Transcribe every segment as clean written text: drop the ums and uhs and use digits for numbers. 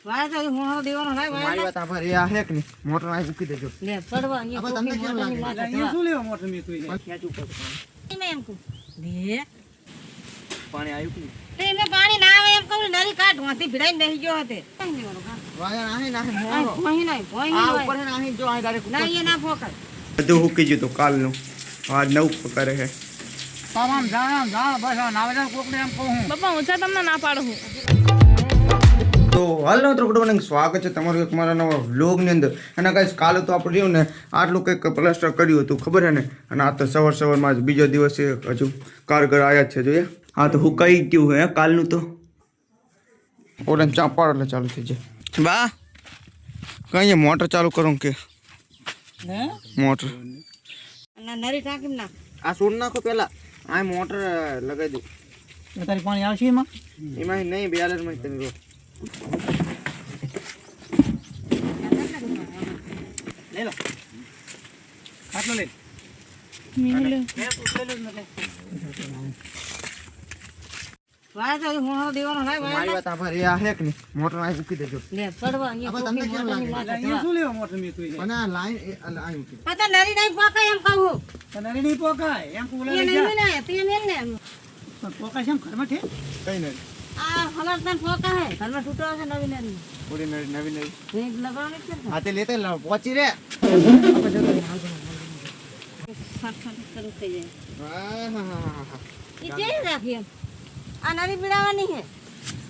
Y તો હું દેવાનો લાય વાય મારી વાત આભાર એ આ હે કે નહીં મોટર આ મૂકી દેજો લે પડવા અહીંયા તમને કેમ લાગે અહીંયા શું લેવા મોટર મી તું ખેંચું પડે મે એમ કહું લે પાણી આવ્યું કે નહીં તે મે પાણી ના આવે એમ કહું નરી કાઢ વાથી ભીડાઈ બેહી ગયો હતે વાયા નાહી નાહી કોઈ નહીં કોઈ આ નહીં ઉપર હે નાહી જો આ ડાયરેક્ટ ના એ ના ફોકસ બધું હુકી ગયું તું કાલનું આજ નવું કરે છે તમામ જા બસ નાવેલા કોકને એમ કહું પપ્પા હું તમને ના પાડું તો હાલ મિત્રો ગુડ મોર્નિંગ સ્વાગત છે તમારું એક મારા નવા વ્લોગની અંદર અને ગાઈસ કાલે તો આપણે રહ્યું ને આટલું કંઈક પ્લાસ્ટર કર્યું હતું ખબર છે ને અને આ તો સવારમાં જ બીજો દિવસે હજુ કારગર આવ્યા જ છે જોઈએ હા તો હુકાઈ ગયું હે કાલનું તો ઓરેન્જ ચા પાડ એટલે ચાલુ થઈ જાય બા કઈ મોટર ચાલુ કરો કે હે મોટર ના નરી ટાંકી ના આ સોડ નાખો પહેલા આ મોટર લગાવી દઉં તારી પાણી આવશે એમાં એમાં નહીં બેલરમાં તમે રો લે લો આટલો લે વાય તો હું દેવાનો લાય વાય મારી વાત આભાર એ આ હે કે નહીં મોટર આ મૂકી દેજો લે પડવા અહીંયા તમને કેમ લાગે અહીંયા શું લેવા મોટર મી તું અને આ લાઈન આ મૂકી પતા નરી નહીં પોકાય એમ કહું તને નહીં પોકાય એમ કોલા એ લઈ નહીં જા ને તે મેલ ને પોકાય છે એમ ઘરમાં છે કઈ નહીં આ હલર તન પોકા હે ઘરમાં તૂટો છે નવી નવી પૂરી નવી એક લગાવને છે હાથે લેતે પહોંચી રે સાત કરું થઈ જાય હા એ જે રાખી આ નરી પીડાવાની હે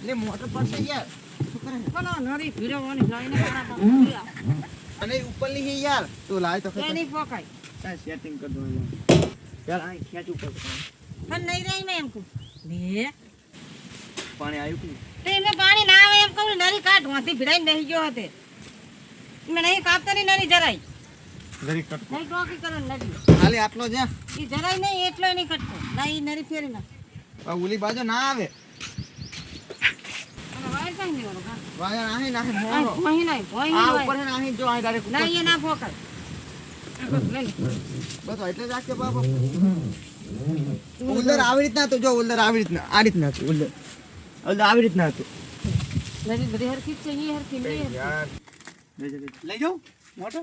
લે મોટર પડશે યાર શું કરે કોનો નરી પીડાવાની લાઈને મારા અને ઉપર ની હે યાર તું લાય તો એ નહીં પોકાય આ સેટિંગ કર દો યાર આ ખેંચું પડે પણ નહીં રહી મેં એમ કહું લે પાણી આવ્યું કે તે મે પાણી ના આવે એમ કહું નરી કાઢ વાથી ભીડાઈ બેહી ગયો હતે મે નહીં કાપતા ની નરી જરાય જરી કટ નહીં ટોકી કરો નરી ખાલી આટલો જ એ જરાય નહીં એટલો નહીં કટતો ના એ નરી ફેરી ના ઓલી બાજુ ના આવે અને વાય કાઈ નહીં ઓલો હા વાયા નાહી નાહી કોઈ નહીં કોઈ આ નહીં ઉપર હે નાહી જો આ ડાયરેક્ટ ના એ ના ફોકસ બસ એટલે જ રાખે બાબા ઉલ્લર આવી રીતના તો જો ઉલ્લર આવી રીતના આ રીતના હતું ઉલ્લર આવી રીતના હતું નરી બધી હરખી છે એ હરખી લે યાર લઈ જાઉં મોટર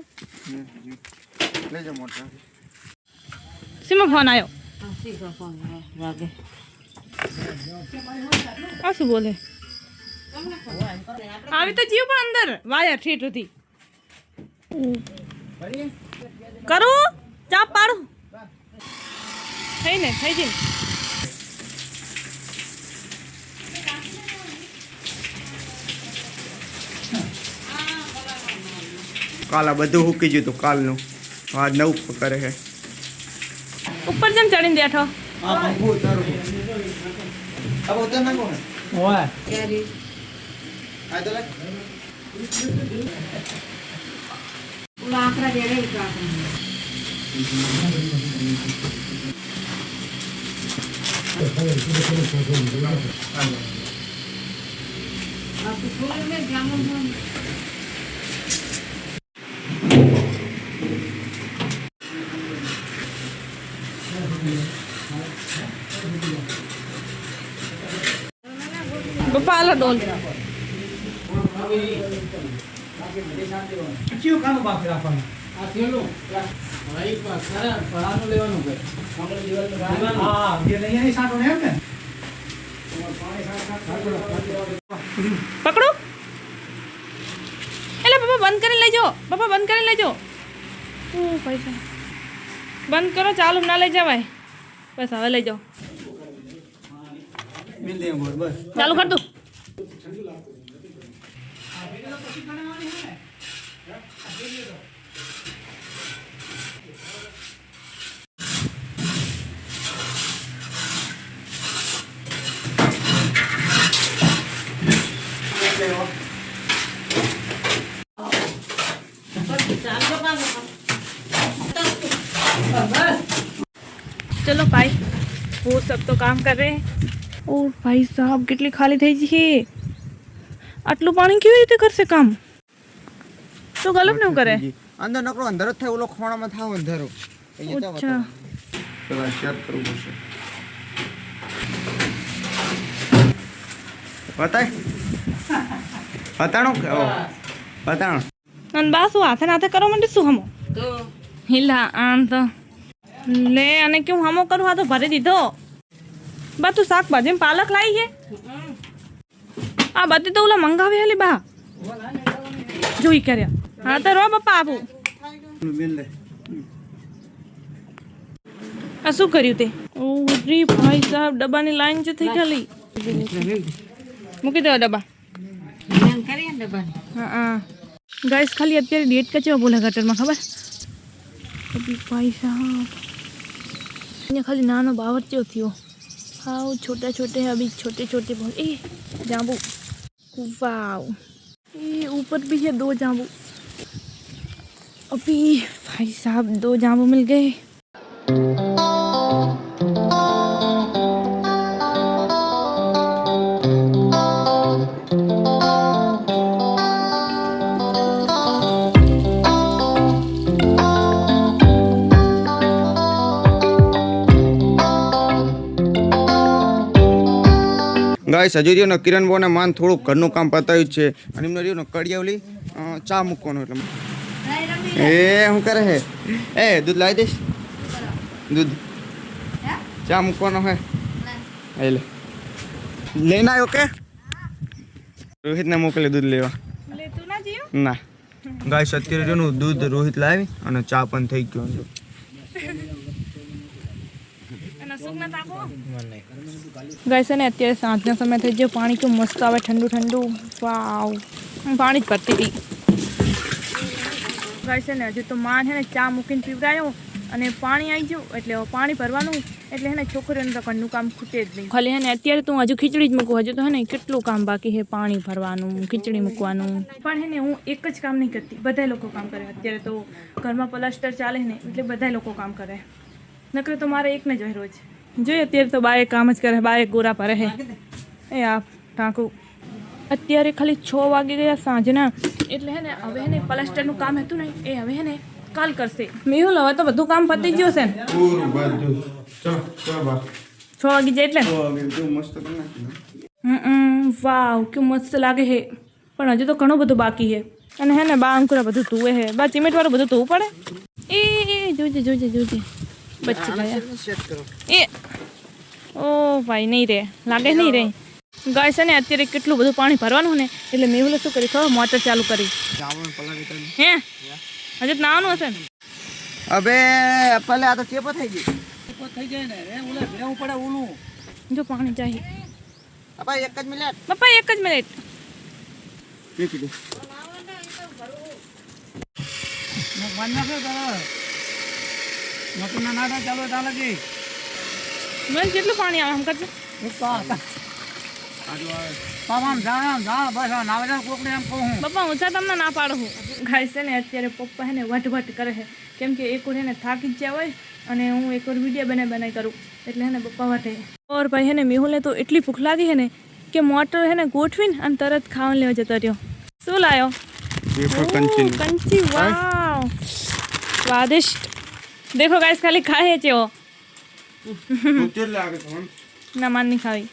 લેજો મોટર સીમાં ફોન આવ્યો હા સીધો ફોન વાગે આ શું બોલે આવી તો જીવ પણ અંદર વાયર ઠીટ હતી કરું ચાપ પાડું થઈ ને થઈ જઈ કાલ આ બધું હુકી ગયું તું કાલનું આજ નવું કરે છે ઉપર જેમ ચડીને બેઠો આ પંખો ઉતારો अब उधर ना कौन ઓય કેરી आ तो ले ઓલા આકરા જેડે ઈ કાપે આ તો ફૂલ મે જામુન પપ્પા આલો ડોલ કયું કામ બાકી રાખવાનું હા જે લઈ આની સાટો ને એમ ને પકડો એટલે પપ્પા બંધ કરી લેજો પપ્પા બંધ કરી લેજો ઓ પૈસા બંધ કરો ચાલુ ના લઈ જવાય બસ હવે લઈ જાઓ મિલ દે બોલ બસ ચાલુ કર દો चलो भाई वो सब तो काम कर रहे हैं ओ भाई साहब कितनी खाली થઈ છે આટલું પાણી કેવી રીતે કરશે કામ તો ગલત ન કરે અંદર નકરો અંધારો જ થાય ઓલો ખોણામાં થાવ અંધારો અચ્છા પેલા શેર કરવું પડશે બતાય હતાણું કે હતાણું અને બા શું હાથે નાથે કરવા માટે શું હમો તો હિલા આમ તો લે અને કેવું હમો કરું આ તો ભરી દીધો બા તું શાકભાજી પાલક લાવી છે આ બધી તો ઓલા મંગાવી હેલી બા જોઈ કર્યા હા તો રો બાપા આપું આ શું કર્યું તે ઓ રી ભાઈ સાહેબ ડબ્બાની લાઈન જે થઈ ખાલી મૂકી દો ડબ્બા એમ કરીએ ને ડબ્બાને. હા ગાઈસ ખાલી અત્યારે ડેટ કચવા બોલે ગટરમાં ખબર અભી ભાઈ સાहब અહીંયા ખાલી નાનો બાવરચો થયો હાઉ छोटा छोटे हैं अभी छोटे छोटे बहुत ए जांबू वाओ ये ऊपर भी है 2 जांबू अभी भाई साहब 2 जांबू मिल गए ગાઈસ હજુ રહ્યો ને કિરણ બોને માન થોડુંક ઘરનું કામ પતાવ્યું જ છે અને એમને રહ્યું ને કડિયાવલી ચા મૂકવાનું એટલે એ શું કરે હે એ દૂધ લાવી દઈશ દૂધ ચા મૂકવાનો હે એટલે લઈને આવ્યો કે રોહિતને મોકલે દૂધ લેવા ले तू ना जियो ના ગાઈસ અત્યારે રહ્યું દૂધ રોહિત લાવી અને ચા પણ થઈ ગયો અને સુખ ના તાકો ગાઈસ ને અત્યારે સાંજના સમય થઈ ગયો પાણી કેવું મસ્ત આવે ઠંડુ ઠંડુ વાવ હું પાણી જ ભરતી હતી ગાઈસ ને હજુ તો માન હે ને ચા મૂકીને પીવડાયો અને પાણી આવી ગયું એટલે હવે પાણી ભરવાનું એટલે હે ને છોકરીઓને તો ઘરનું કામ ખૂટે જ નહીં ખાલી હે ને અત્યારે તો હું હજુ ખીચડી જ મૂકું હજુ તો હે ને કેટલું કામ બાકી છે પાણી ભરવાનું ખીચડી મૂકવાનું પણ હે ને હું એક જ કામ નહીં કરતી બધા લોકો કામ કરે અત્યારે તો ઘરમાં પ્લાસ્ટર ચાલે ને એટલે બધા લોકો કામ કરે નકર તો મારે એકને જ હોય રોજ જોઈએ અત્યારે તો બાએ કામ જ કરે બાએ ગોરા ભરે હે એ આ ટાંકું અત્યારે ખાલી 6 વાગી ગયા સાંજના એટલે હે ને હવે હે ને પ્લાસ્ટરનું કામ હતું ને એ હવે હે ને કાલ કરશે મેહુલ હવે તો બધું કામ પતી ગયું છે ને પૂરું બધું ચલો ચલો બા 6 વાગી જાય એટલે મસ્ત કરી નાખ્યું વાવ કેવું મસ્ત લાગે છે પણ હજુ તો ઘણું બધું બાકી છે અને હે ને બા અંકુરા બધું ધોવે છે બા સિમેન્ટ વાળું બધું ધોવું પડે એ જોજે જોજે જોજે બચ્ચી ગયા એ ઓ ભાઈ નહીં રે લાગે નહીં રે ગાય છે ને અત્યારે કેટલું બધું પાણી ભરવાનું ને એટલે મેહુલે શું કરી ખબર મોટર ચાલુ કરી હે હજુ નાવાનું હશે ને અબે પલે આ તો ચેપો થઈ ગઈ થઈ જાય ને રે ઓલા ભેવું પડે ઓલું જો પાણી ચાહી અપા એક જ મિનિટ પપ્પા એક જ મિનિટ પીપી દે મન નાખે તારા મોટું ના નાટા ચાલો ચાલે કે મને કેટલું પાણી આવે આમ કરજો એક તો આમ જા બસ આ નાવેલા કોકને એમ કહું હું પપ્પા ઊંચા તમને ના પાડું હું ગાય છે ને અત્યારે પપ્પા હે ને વટ કરે છે કેમ કે એક વાર હે ને થાકી જ ગયા હોય અને હું એક વાર વિડીયો બનાવી કરું એટલે હે ને પપ્પા વટે ઓર ભાઈ હે ને મેહુલને તો એટલી ભૂખ લાગી છે ને કે મોટર હે ને ગોઠવીને અને તરત ખાવાનું લેવા જતો રહ્યો શું લાયો कंची वाव स्वादिष्ट देखो गाइस खाली खाए છે ના માન નહીં ખાવી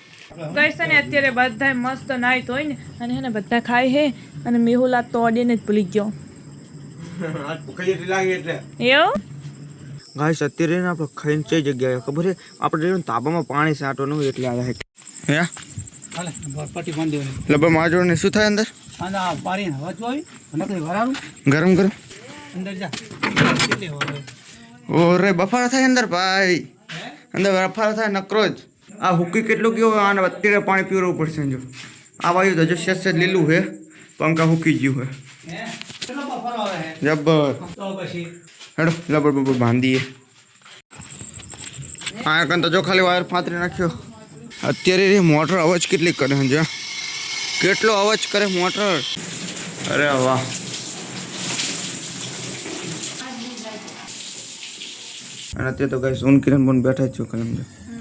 ગાઈસ ને અત્યારે બધા મસ્ત નાઈ ધોઈ ને અને હે ને બધા ખાય હે અને મેહુલ આ તોડીને જ ભૂલી ગયો એવું ગાઈસ અત્યારે ને આપણે ખાઈને કઈ જગ્યાએ ખબર છે આપણે તાબામાં પાણી સાટવાનું એટલે આવ્યા હે હાલે પટ્ટી બાંધી દેવાની લબર માજો ને શું થાય અંદર આના પારીને હવા જોઈ નકરી વરારું ગરમ ગરમ અંદર જા કેટલી હવા ઓરે બફારા થાય અંદર ભાઈ અંદર બફારા થાય નકરો જ આ હુકી કેટલું ગયો આને અત્યારે પાણી પીવડવું પડશે જો આ બાજુ તો જો સેજ લીલું છે પંખા હુકી ગયું છે કેટલો બફારો આવે હે જબર તો પછી હેડો લબર બબર બાંધીએ આ કન તો જો ખાલી વાયર ફાતરી નાખ્યો અત્યારે મોટર અવાજ કેટલી કરે છે કેટલો અવાજ કરે મોટર અરે વાહ અને અત્યારે તો કઈ સોન કિરણ બોન બેઠા જ છું કલમ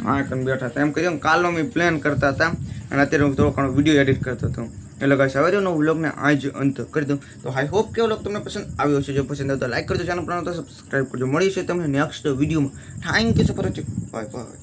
હા કન બેઠા હતા એમ કહ્યું કાલનો મેં પ્લાન કરતા હતા અને અત્યારે હું થોડો ઘણો વિડીયો એડિટ કરતો હતો એટલે ગાઈસ હવે જો વ્લોગને આજ અંત કરી દઉં તો આઈ હોપ કે વ્લોગ તમને પસંદ આવ્યો છે જો પસંદ આવ્યો તો લાઈક કરજો ચેનલ પર તો સબસ્ક્રાઇબ કરજો મળી છે તમને નેક્સ્ટ વિડીયોમાં thank you so much bye bye